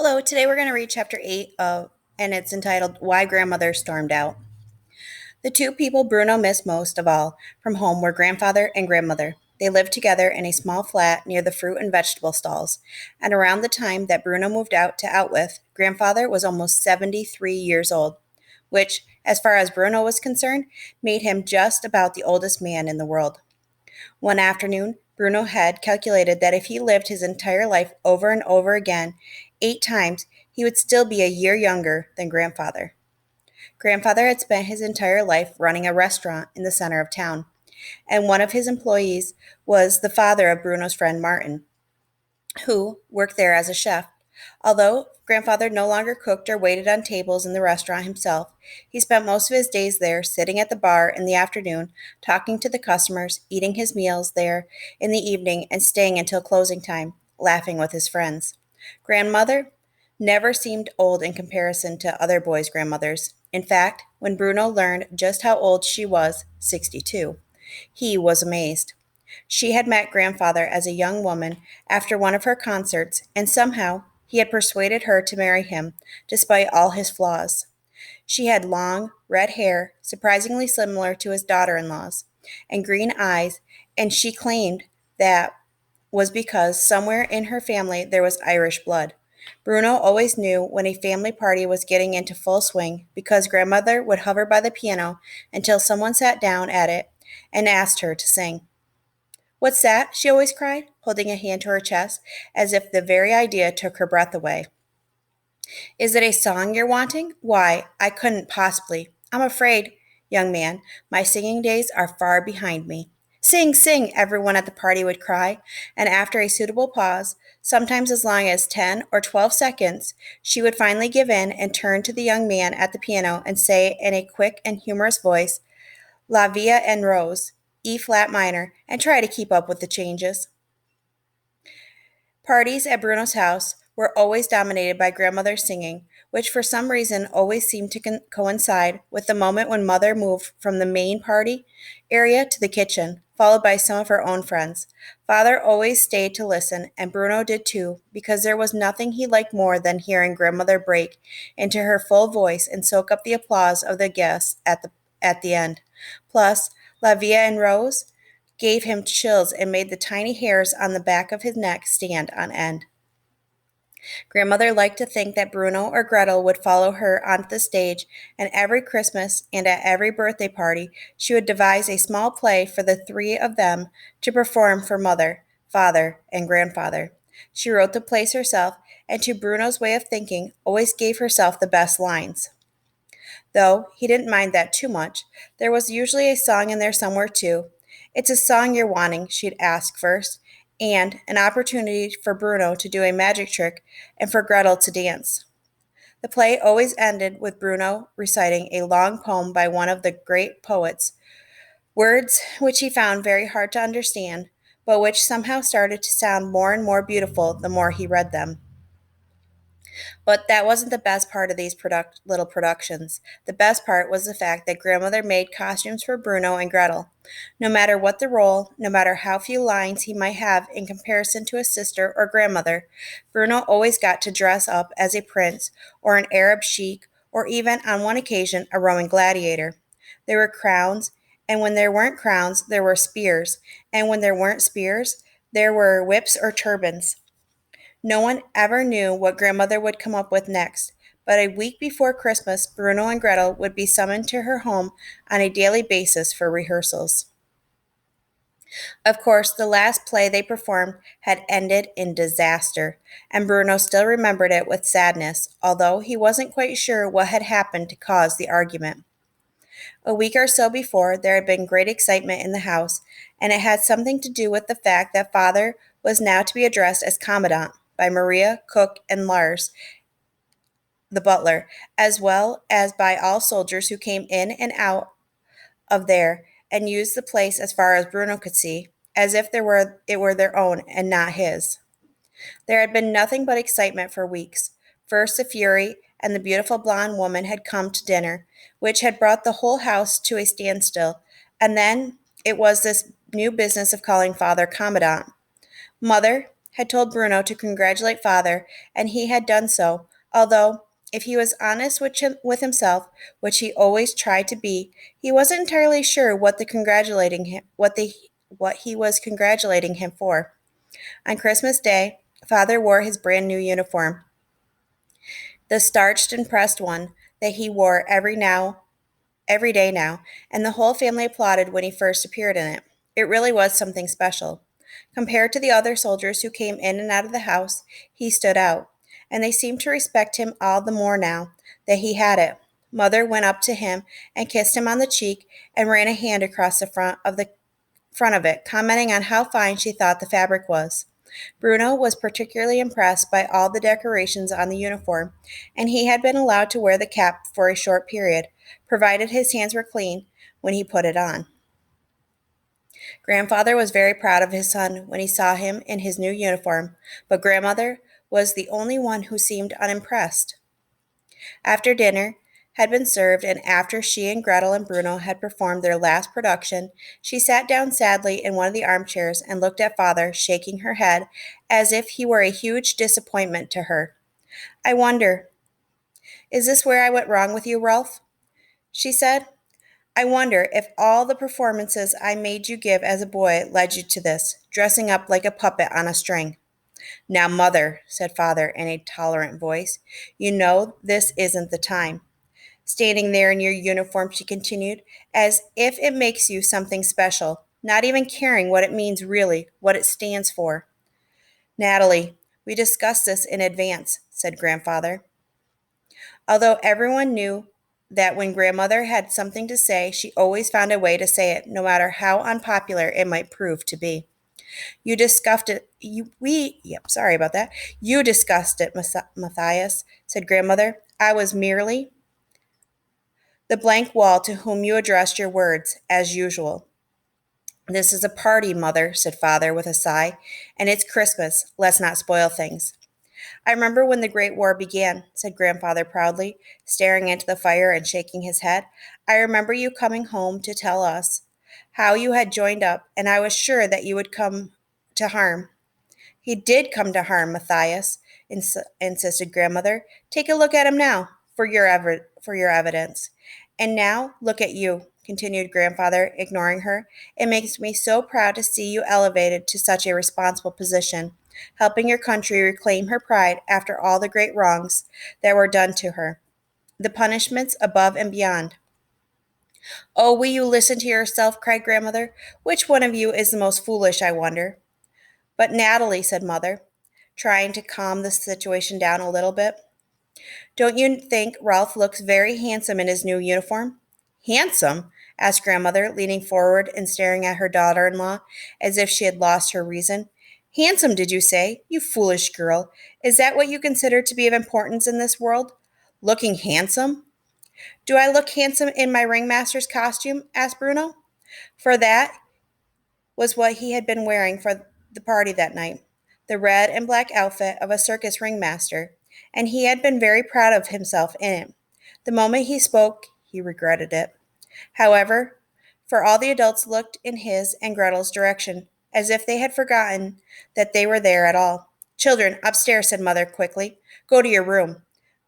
Hello, today we're going to read chapter 8 of, and it's entitled Why Grandmother Stormed Out. The two people Bruno missed most of all from home were grandfather and grandmother. They lived together in a small flat near the fruit and vegetable stalls, and around the time that Bruno moved out to Outwith, grandfather was almost 73 years old, which, as far as Bruno was concerned, made him just about the oldest man in the world. One afternoon, Bruno had calculated that if he lived his entire life over and over again, 8 times, he would still be a year younger than grandfather. Grandfather had spent his entire life running a restaurant in the center of town, and one of his employees was the father of Bruno's friend Martin, who worked there as a chef. Although grandfather no longer cooked or waited on tables in the restaurant himself, he spent most of his days there sitting at the bar in the afternoon, talking to the customers, eating his meals there in the evening, and staying until closing time, laughing with his friends. Grandmother never seemed old in comparison to other boys' grandmothers. In fact, when Bruno learned just how old she was, 62, he was amazed. She had met grandfather as a young woman after one of her concerts, and somehow he had persuaded her to marry him, despite all his flaws. She had long, red hair, surprisingly similar to his daughter in law's, and green eyes, and she claimed that was because somewhere in her family there was Irish blood. Bruno always knew when a family party was getting into full swing because grandmother would hover by the piano until someone sat down at it and asked her to sing. What's that? She always cried, holding a hand to her chest, as if the very idea took her breath away. Is it a song you're wanting? Why, I couldn't possibly. I'm afraid, young man, my singing days are far behind me. Sing, sing, everyone at the party would cry, and after a suitable pause, sometimes as long as 10 or 12 seconds, she would finally give in and turn to the young man at the piano and say in a quick and humorous voice, La Via en Rose, E flat minor, and try to keep up with the changes. Parties at Bruno's house were always dominated by grandmother's singing, which for some reason always seemed to coincide with the moment when mother moved from the main party area to the kitchen, followed by some of her own friends. Father always stayed to listen, and Bruno did too, because there was nothing he liked more than hearing grandmother break into her full voice and soak up the applause of the guests at the end. Plus, La Via and Rose gave him chills and made the tiny hairs on the back of his neck stand on end. Grandmother liked to think that Bruno or Gretel would follow her onto the stage, and every Christmas and at every birthday party she would devise a small play for the three of them to perform for mother, father, and grandfather. She wrote the plays herself, and to Bruno's way of thinking, always gave herself the best lines. Though he didn't mind that too much, there was usually a song in there somewhere too. It's a song you're wanting, she'd ask first, and an opportunity for Bruno to do a magic trick and for Gretel to dance. The play always ended with Bruno reciting a long poem by one of the great poets, words which he found very hard to understand, but which somehow started to sound more and more beautiful the more he read them. But that wasn't the best part of these little productions. The best part was the fact that grandmother made costumes for Bruno and Gretel. No matter what the role, no matter how few lines he might have in comparison to his sister or grandmother, Bruno always got to dress up as a prince or an Arab sheik or even on one occasion a Roman gladiator. There were crowns, and when there weren't crowns, there were spears, and when there weren't spears, there were whips or turbans. No one ever knew what grandmother would come up with next, but a week before Christmas, Bruno and Gretel would be summoned to her home on a daily basis for rehearsals. Of course, the last play they performed had ended in disaster, and Bruno still remembered it with sadness, although he wasn't quite sure what had happened to cause the argument. A week or so before, there had been great excitement in the house, and it had something to do with the fact that father was now to be addressed as Commandant by Maria, cook, and Lars, the butler, as well as by all soldiers who came in and out of there and used the place as far as Bruno could see, as if it were their own and not his. There had been nothing but excitement for weeks. First, the Fury and the beautiful blonde woman had come to dinner, which had brought the whole house to a standstill, and then it was this new business of calling father Commandant. Mother had told Bruno to congratulate father, and he had done so, although, if he was honest with himself, which he always tried to be, he wasn't entirely sure what he was congratulating him for. On Christmas Day, father wore his brand new uniform, the starched and pressed one that he wore every day now, and the whole family applauded when he first appeared in it. It really was something special. Compared to the other soldiers who came in and out of the house, he stood out, and they seemed to respect him all the more now that he had it. Mother went up to him and kissed him on the cheek and ran a hand across the front of it, commenting on how fine she thought the fabric was. Bruno was particularly impressed by all the decorations on the uniform, and he had been allowed to wear the cap for a short period, provided his hands were clean when he put it on. Grandfather was very proud of his son when he saw him in his new uniform, but grandmother was the only one who seemed unimpressed. After dinner had been served, and after she and Gretel and Bruno had performed their last production, she sat down sadly in one of the armchairs and looked at father, shaking her head as if he were a huge disappointment to her. I wonder, is this where I went wrong with you, Rolf? She said. I wonder if all the performances I made you give as a boy led you to this, dressing up like a puppet on a string. Now, mother, said father in a tolerant voice, you know this isn't the time. Standing there in your uniform, she continued, as if it makes you something special, not even caring what it means really, what it stands for. Natalie, we discussed this in advance, said grandfather. Although everyone knew that when grandmother had something to say, she always found a way to say it, no matter how unpopular it might prove to be. You discussed it. Sorry about that. You discussed it, Matthias, said grandmother. I was merely the blank wall to whom you addressed your words, as usual. This is a party, mother, said father with a sigh, and it's Christmas. Let's not spoil things. I remember when the Great War began, said grandfather proudly, staring into the fire and shaking his head. I remember you coming home to tell us how you had joined up, and I was sure that you would come to harm. He did come to harm, Matthias, insisted grandmother. Take a look at him now, for your evidence. And now, look at you, continued grandfather, ignoring her. It makes me so proud to see you elevated to such a responsible position, helping your country reclaim her pride after all the great wrongs that were done to her, the punishments above and beyond. Oh, will you listen to yourself? Cried grandmother. Which one of you is the most foolish, I wonder? But Natalie, said mother, trying to calm the situation down a little bit. Don't you think Ralph looks very handsome in his new uniform? Handsome? Asked grandmother, leaning forward and staring at her daughter-in-law as if she had lost her reason. Handsome, did you say? You foolish girl. Is that what you consider to be of importance in this world? Looking handsome? Do I look handsome in my ringmaster's costume? Asked Bruno. For that was what he had been wearing for the party that night, the red and black outfit of a circus ringmaster, and he had been very proud of himself in it. The moment he spoke, he regretted it. However, for all the adults looked in his and Gretel's direction, as if they had forgotten that they were there at all. Children, upstairs, said Mother quickly. Go to your room.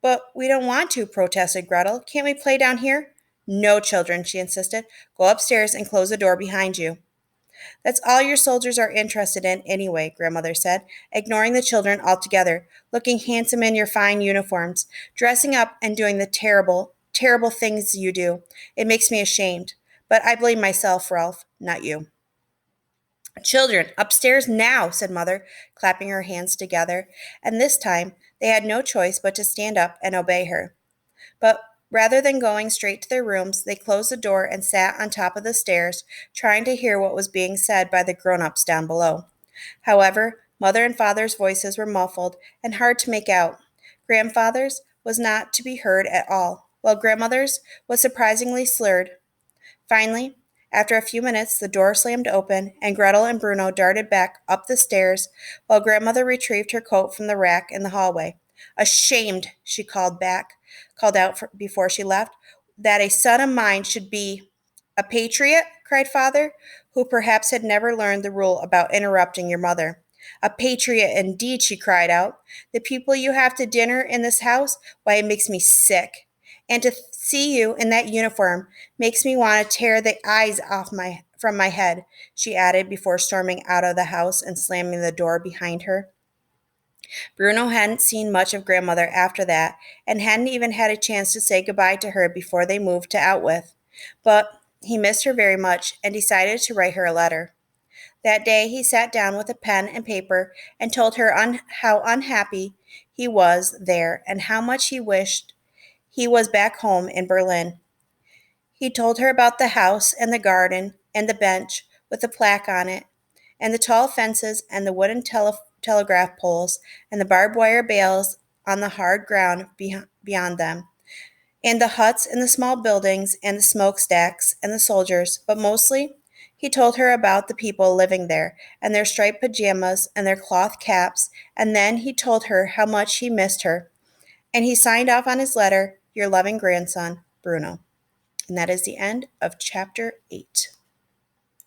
But we don't want to, protested Gretel. Can't we play down here? No, children, she insisted. Go upstairs and close the door behind you. That's all your soldiers are interested in, anyway, grandmother said, ignoring the children altogether, looking handsome in your fine uniforms, dressing up and doing the terrible, terrible things you do. It makes me ashamed. But I blame myself, Ralph, not you. Children, upstairs now, said Mother, clapping her hands together, and this time they had no choice but to stand up and obey her. But rather than going straight to their rooms, they closed the door and sat on top of the stairs, trying to hear what was being said by the grown-ups down below. However, Mother and Father's voices were muffled and hard to make out. Grandfather's was not to be heard at all, while Grandmother's was surprisingly slurred. Finally, after a few minutes, the door slammed open, and Gretel and Bruno darted back up the stairs, while Grandmother retrieved her coat from the rack in the hallway. Ashamed, she called out before she left, that a son of mine should be a patriot, cried Father, who perhaps had never learned the rule about interrupting your mother. "A patriot indeed," she cried out. "The people you have to dinner in this house, why, it makes me sick. And to see you in that uniform makes me want to tear the eyes from my head," she added before storming out of the house and slamming the door behind her. Bruno hadn't seen much of Grandmother after that, and hadn't even had a chance to say goodbye to her before they moved to Outwith. But he missed her very much and decided to write her a letter. That day he sat down with a pen and paper and told her how unhappy he was there and how much he wished he was back home in Berlin. He told her about the house and the garden and the bench with the plaque on it, and the tall fences and the wooden telegraph poles and the barbed wire bales on the hard ground beyond them, and the huts and the small buildings and the smokestacks and the soldiers, but mostly he told her about the people living there and their striped pajamas and their cloth caps, and then he told her how much he missed her. And he signed off on his letter, "Your loving grandson, Bruno." And that is the end of chapter 8.